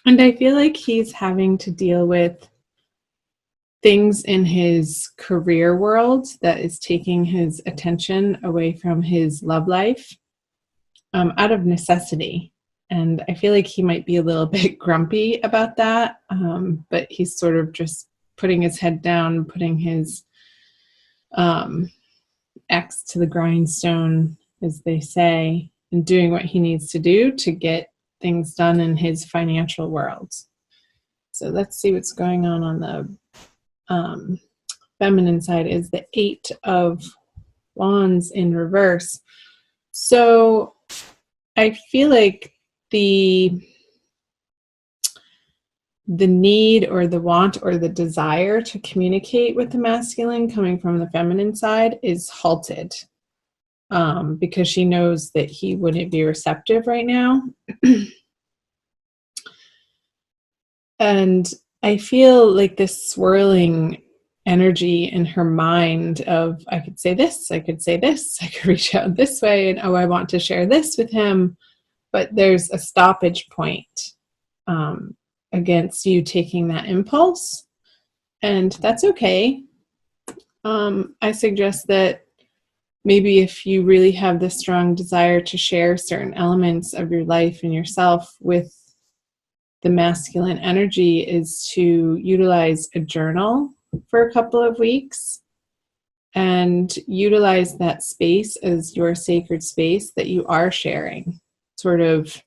And I feel like he's having to deal with things in his career world that is taking his attention away from his love life, out of necessity. And I feel like he might be a little bit grumpy about that, but he's sort of just putting his head down, putting his um, axe to the grindstone, as they say, and doing what he needs to do to get things done in his financial world. So let's see what's going on the feminine side is the Eight of Wands in reverse. So I feel like the need or the want or the desire to communicate with the masculine coming from the feminine side is halted, because she knows that he wouldn't be receptive right now. And I feel like this swirling energy in her mind of, I could say this, I could say this, I could reach out this way, and oh, I want to share this with him. But there's a stoppage point against you taking that impulse. And that's okay. I suggest that maybe if you really have this strong desire to share certain elements of your life and yourself with the masculine energy, is to utilize a journal for a couple of weeks and utilize that space as your sacred space that you are sharing, sort of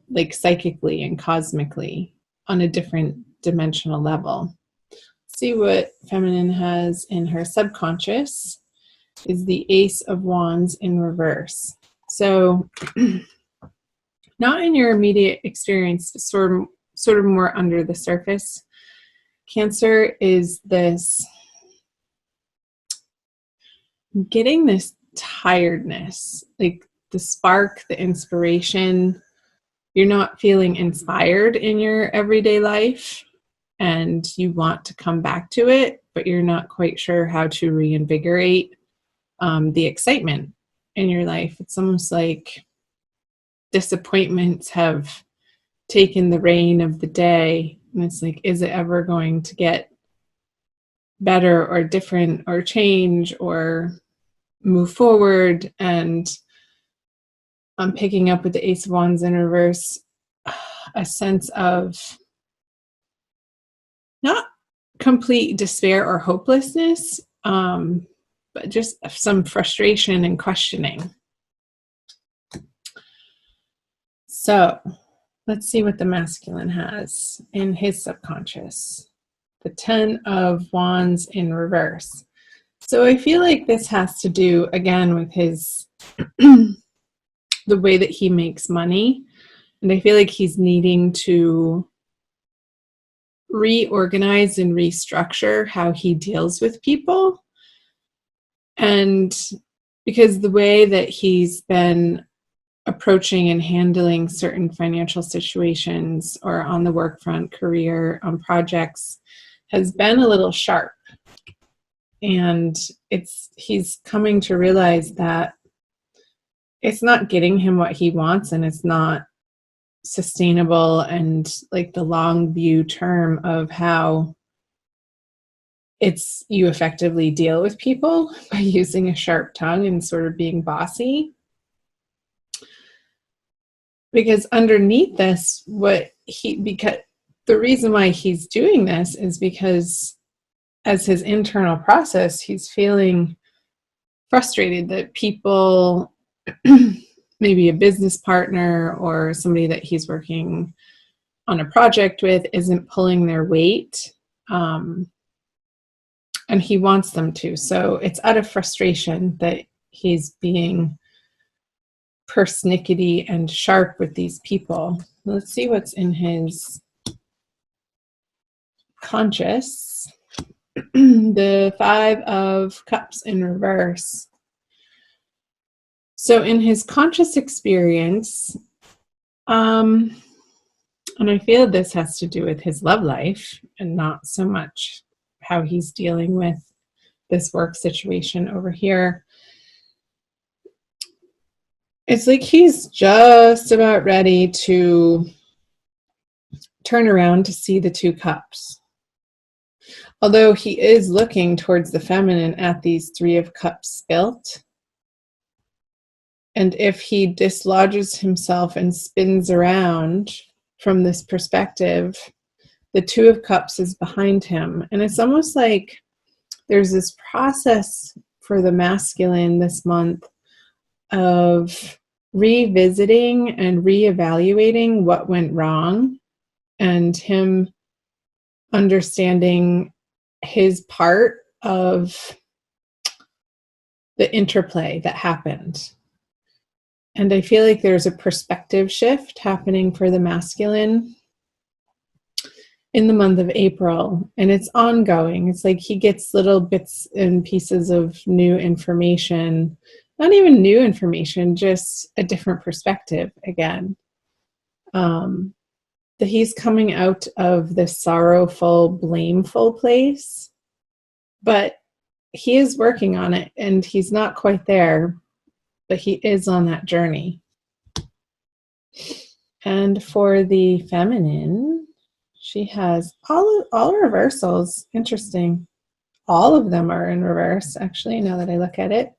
like psychically and cosmically on a different dimensional level. See what feminine has in her subconscious is the Ace of Wands in reverse. So not in your immediate experience, but sort of more under the surface. Cancer is this getting this tiredness, like the spark, the inspiration. You're not feeling inspired in your everyday life and you want to come back to it, but you're not quite sure how to reinvigorate the excitement in your life. It's almost like disappointments have taken the reign of the day. And it's like, is it ever going to get better or different or change or move forward? And I'm picking up with the Ace of Wands in reverse a sense of not complete despair or hopelessness, but just some frustration and questioning. So let's see what the masculine has in his subconscious. The Ten of Wands in reverse. So I feel like this has to do, again, with his the way that he makes money. And I feel like he's needing to reorganize and restructure how he deals with people. And because the way that he's been approaching and handling certain financial situations or on the work front, career, on projects, has been a little sharp. And he's coming to realize that it's not getting him what he wants, and it's not sustainable and like the long view term of how you effectively deal with people by using a sharp tongue and sort of being bossy. Because underneath this, because the reason why he's doing this is because as his internal process, he's feeling frustrated that people, maybe a business partner or somebody that he's working on a project with, isn't pulling their weight. And he wants them to. So it's out of frustration that he's being persnickety and sharp with these people. Let's see what's in his conscious. The Five of Cups in reverse. So in his conscious experience, and I feel this has to do with his love life and not so much how he's dealing with this work situation over here. It's like he's just about ready to turn around to see the 2 cups. Although he is looking towards the feminine at these 3 of cups spilt. And if he dislodges himself and spins around from this perspective, the 2 of cups is behind him. And it's almost like there's this process for the masculine this month of revisiting and reevaluating what went wrong, and him understanding his part of the interplay that happened. And I feel like there's a perspective shift happening for the masculine in the month of April, and it's ongoing. It's like he gets little bits and pieces of new information, not even new information, just a different perspective again. That he's coming out of this sorrowful, blameful place, but he is working on it, and he's not quite there, but he is on that journey. And for the feminine, she has all reversals. Interesting. All of them are in reverse, actually, now that I look at it.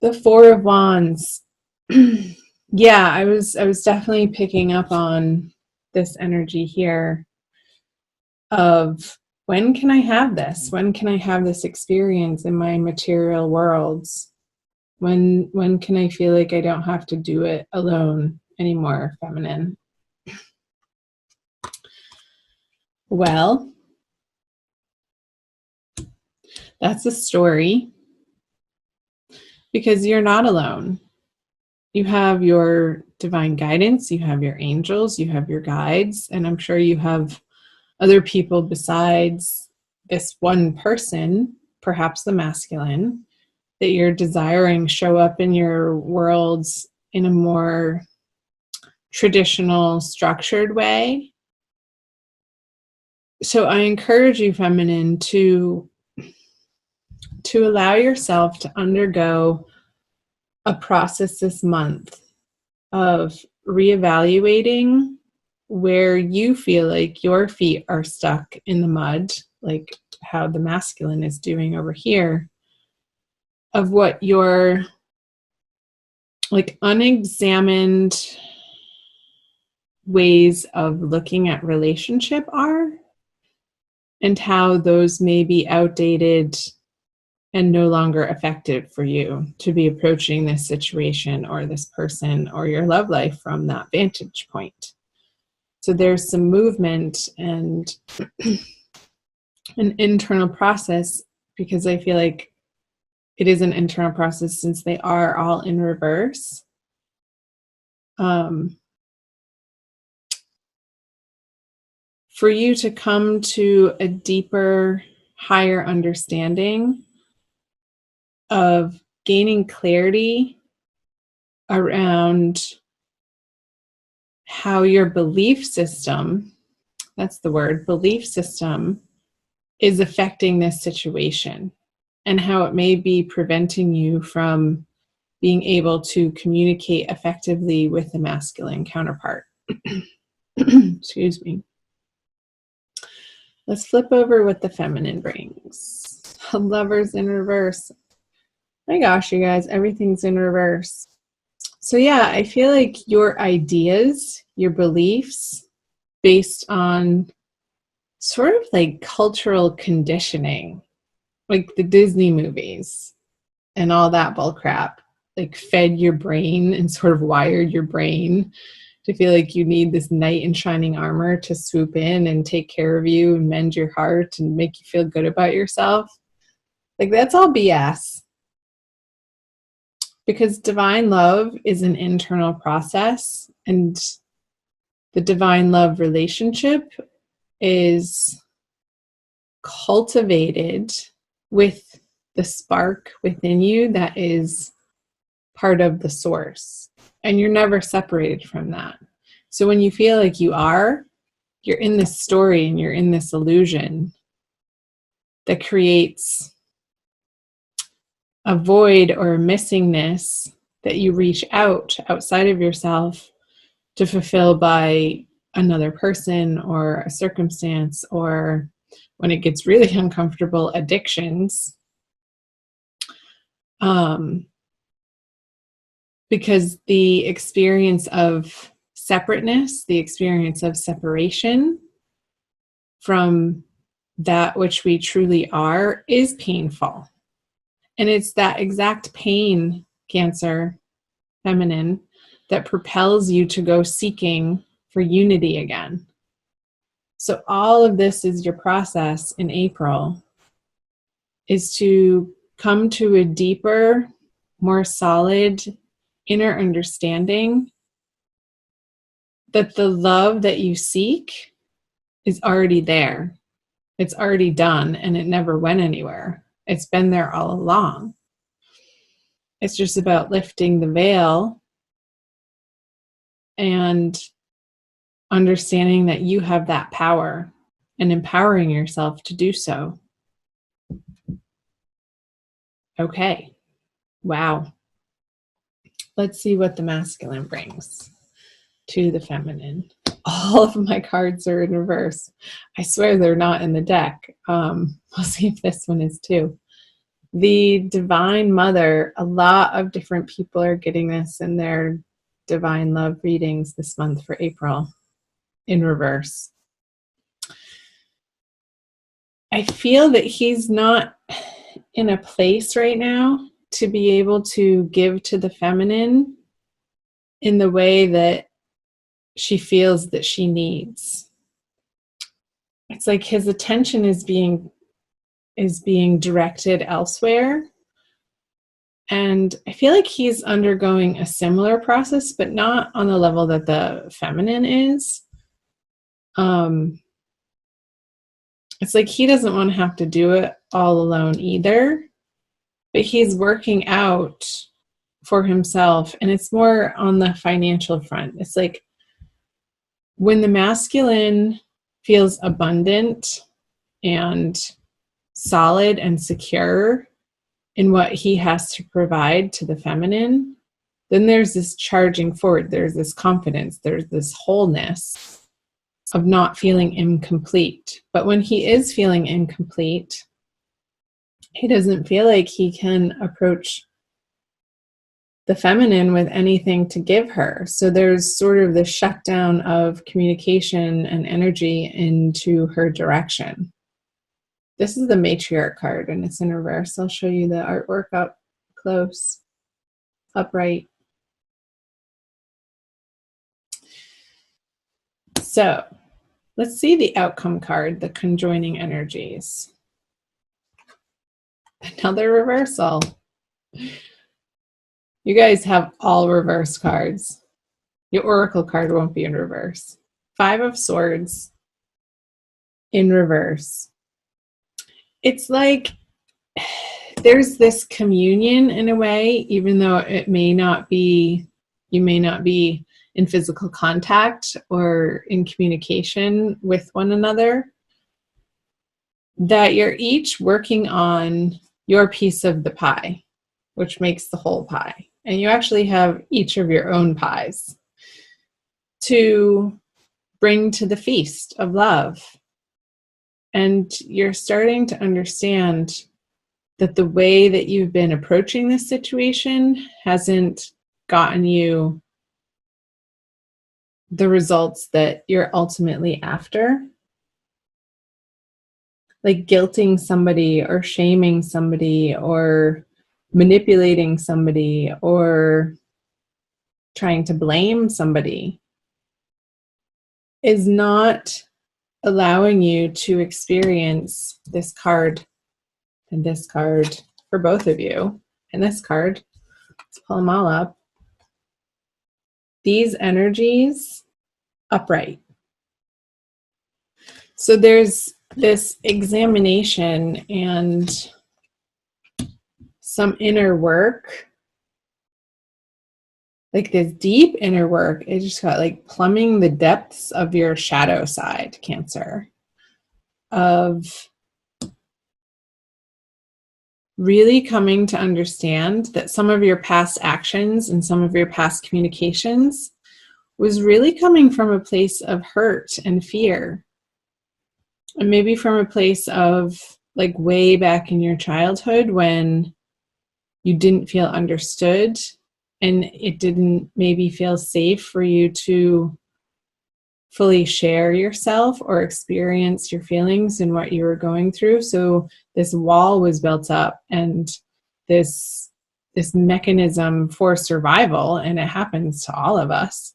The 4 of Wands. Yeah, I was definitely picking up on this energy here of, when can I have this? When can I have this experience in my material worlds? When can I feel like I don't have to do it alone anymore, feminine? Well, that's a story, because you're not alone. You have your divine guidance, you have your angels, you have your guides, and I'm sure you have other people besides this one person, perhaps the masculine, that you're desiring show up in your worlds in a more traditional, structured way. So I encourage you, feminine, to allow yourself to undergo a process this month of reevaluating where you feel like your feet are stuck in the mud, like how the masculine is doing over here, of what your like unexamined ways of looking at relationship are, and how those may be outdated and no longer effective for you to be approaching this situation or this person or your love life from that vantage point. So there's some movement and an internal process, because I feel like it is an internal process since they are all in reverse. For you to come to a deeper, higher understanding of gaining clarity around how your belief system, that's the word, belief system, is affecting this situation, and how it may be preventing you from being able to communicate effectively with the masculine counterpart. Excuse me. Let's flip over what the feminine brings. Lovers in reverse. My gosh, you guys, everything's in reverse. So yeah, I feel like your ideas, your beliefs, based on sort of like cultural conditioning, like the Disney movies and all that bullcrap, like fed your brain and sort of wired your brain to feel like you need this knight in shining armor to swoop in and take care of you and mend your heart and make you feel good about yourself. Like, that's all BS. Because divine love is an internal process, and the divine love relationship is cultivated with the spark within you that is part of the source. And you're never separated from that. So when you feel like you're in this story and you're in this illusion that creates a void or a missingness that you reach outside of yourself to fulfill by another person or a circumstance, or when it gets really uncomfortable, addictions. Because the experience of separateness, the experience of separation from that which we truly are is painful. And it's that exact pain, Cancer, feminine, that propels you to go seeking for unity again. So all of this is your process in April, is to come to a deeper, more solid inner understanding that the love that you seek is already there. It's already done, and it never went anywhere. It's been there all along. It's just about lifting the veil and understanding that you have that power and empowering yourself to do so. Okay. Wow. Let's see what the masculine brings to the feminine. All of my cards are in reverse. I swear they're not in the deck. We'll see if this one is too. The Divine Mother, a lot of different people are getting this in their Divine Love readings this month for April in reverse. I feel that he's not in a place right now to be able to give to the feminine in the way that she feels that she needs. It's like his attention is being directed elsewhere. And I feel like he's undergoing a similar process, but not on the level that the feminine is. It's like he doesn't want to have to do it all alone either, but he's working out for himself, and it's more on the financial front. It's like when the masculine feels abundant and solid and secure in what he has to provide to the feminine, then there's this charging forward, there's this confidence, there's this wholeness of not feeling incomplete. But when he is feeling incomplete, he doesn't feel like he can approach the feminine with anything to give her. So there's sort of this shutdown of communication and energy into her direction. This is the matriarch card, and it's in reverse. I'll show you the artwork up close, upright. So let's see the outcome card, the conjoining energies. Another reversal. You guys have all reverse cards. Your oracle card won't be in reverse. 5 of Swords in reverse. It's like there's this communion in a way, even though it may not be, you may not be in physical contact or in communication with one another, that you're each working on your piece of the pie, which makes the whole pie. And you actually have each of your own pies to bring to the feast of love. And you're starting to understand that the way that you've been approaching this situation hasn't gotten you the results that you're ultimately after. Like guilting somebody or shaming somebody or manipulating somebody or trying to blame somebody is not allowing you to experience this card and this card for both of you. And this card, let's pull them all up. These energies upright. So there's this examination and some inner work, like this deep inner work. It just got like plumbing the depths of your shadow side, Cancer, of really coming to understand that some of your past actions and some of your past communications was really coming from a place of hurt and fear. And maybe from a place of like way back in your childhood when you didn't feel understood and it didn't maybe feel safe for you to fully share yourself or experience your feelings and what you were going through. So this wall was built up, and this mechanism for survival, and it happens to all of us,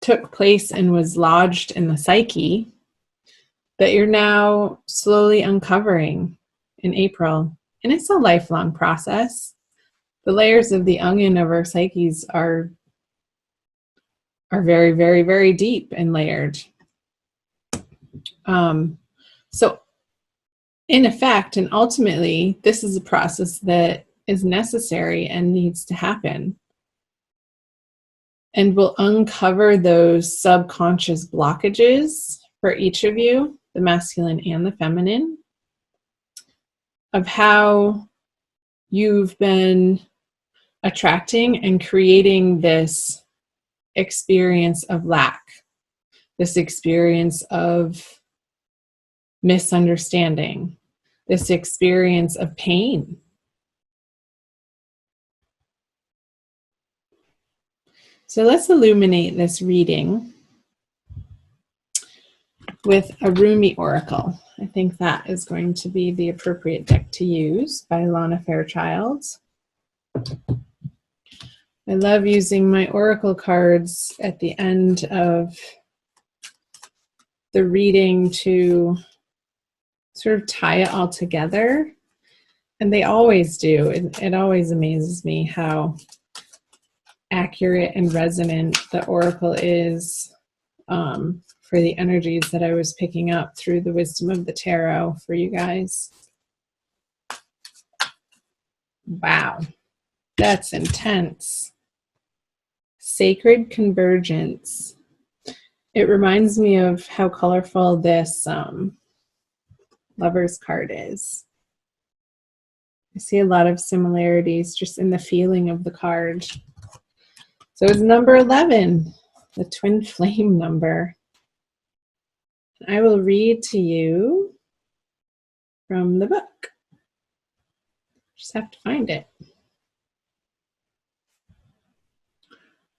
took place and was lodged in the psyche that you're now slowly uncovering in April. And it's a lifelong process. The layers of the onion of our psyches are very, very, very deep and layered. So in effect, and ultimately, this is a process that is necessary and needs to happen, and will uncover those subconscious blockages for each of you, the masculine and the feminine, of how you've been attracting and creating this experience of lack, this experience of misunderstanding, this experience of pain. So let's illuminate this reading with a Roomy oracle. I think that is going to be the appropriate deck to use, by Lana Fairchild. I love using my oracle cards at the end of the reading to sort of tie it all together. And they always do. It always amazes me how accurate and resonant the oracle is for the energies that I was picking up through the wisdom of the tarot for you guys. Wow, that's intense. Sacred convergence. It reminds me of how colorful this Lover's card is. I see a lot of similarities just in the feeling of the card. So it's number 11, the twin flame number. I will read to you from the book. Just have to find it.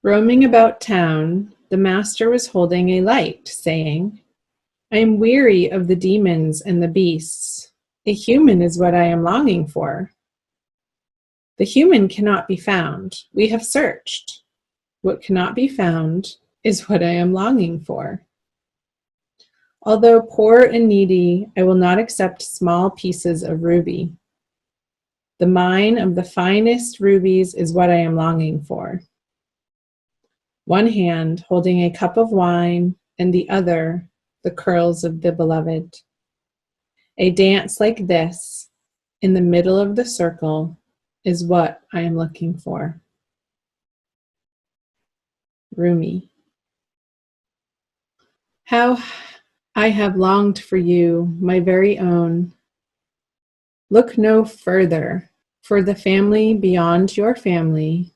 Roaming about town, the master was holding a light, saying, I am weary of the demons and the beasts. A human is what I am longing for. The human cannot be found. We have searched. What cannot be found is what I am longing for. Although poor and needy, I will not accept small pieces of ruby. The mine of the finest rubies is what I am longing for. One hand holding a cup of wine, and the other the curls of the beloved. A dance like this, in the middle of the circle, is what I am looking for. Roomy. How I have longed for you, my very own. Look no further, for the family beyond your family,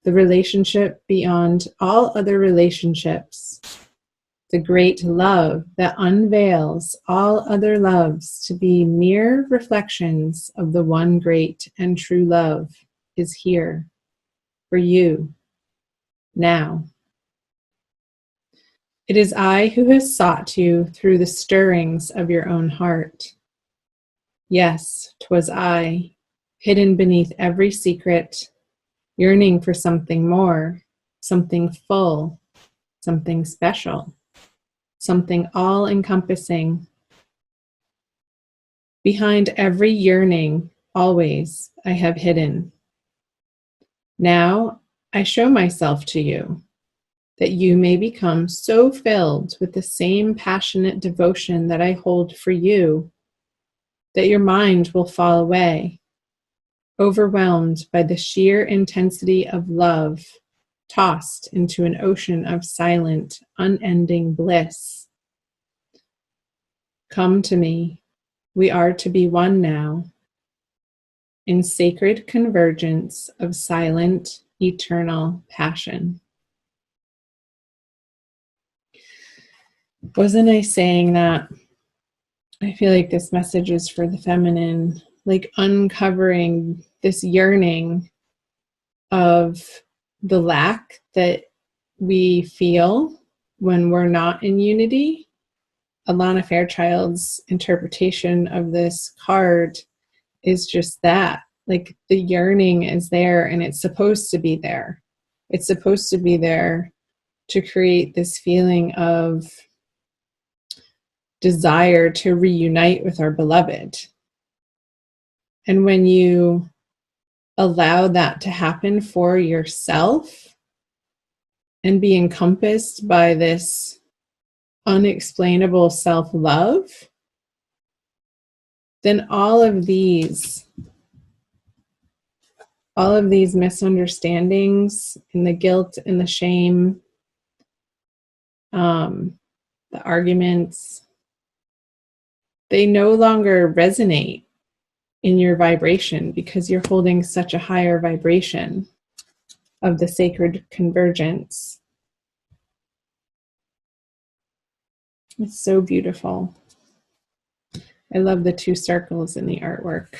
the relationship beyond all other relationships, the great love that unveils all other loves to be mere reflections of the one great and true love, is here for you now. It is I who has sought you through the stirrings of your own heart. Yes, 'twas I, hidden beneath every secret, yearning for something more, something full, something special, something all-encompassing. Behind every yearning, always, I have hidden. Now I show myself to you, that you may become so filled with the same passionate devotion that I hold for you, that your mind will fall away, overwhelmed by the sheer intensity of love, tossed into an ocean of silent, unending bliss. Come to me. We are to be one now, in sacred convergence of silent, eternal passion. Wasn't I saying that I feel like this message is for the feminine, like uncovering this yearning of the lack that we feel when we're not in unity? Alana Fairchild's interpretation of this card is just that. Like the yearning is there and it's supposed to be there. It's supposed to be there to create this feeling of desire to reunite with our beloved. And when you allow that to happen for yourself and be encompassed by this unexplainable self-love, then all of these misunderstandings and the guilt and the shame, the arguments, they no longer resonate in your vibration because you're holding such a higher vibration of the sacred convergence. It's so beautiful. I love the two circles in the artwork.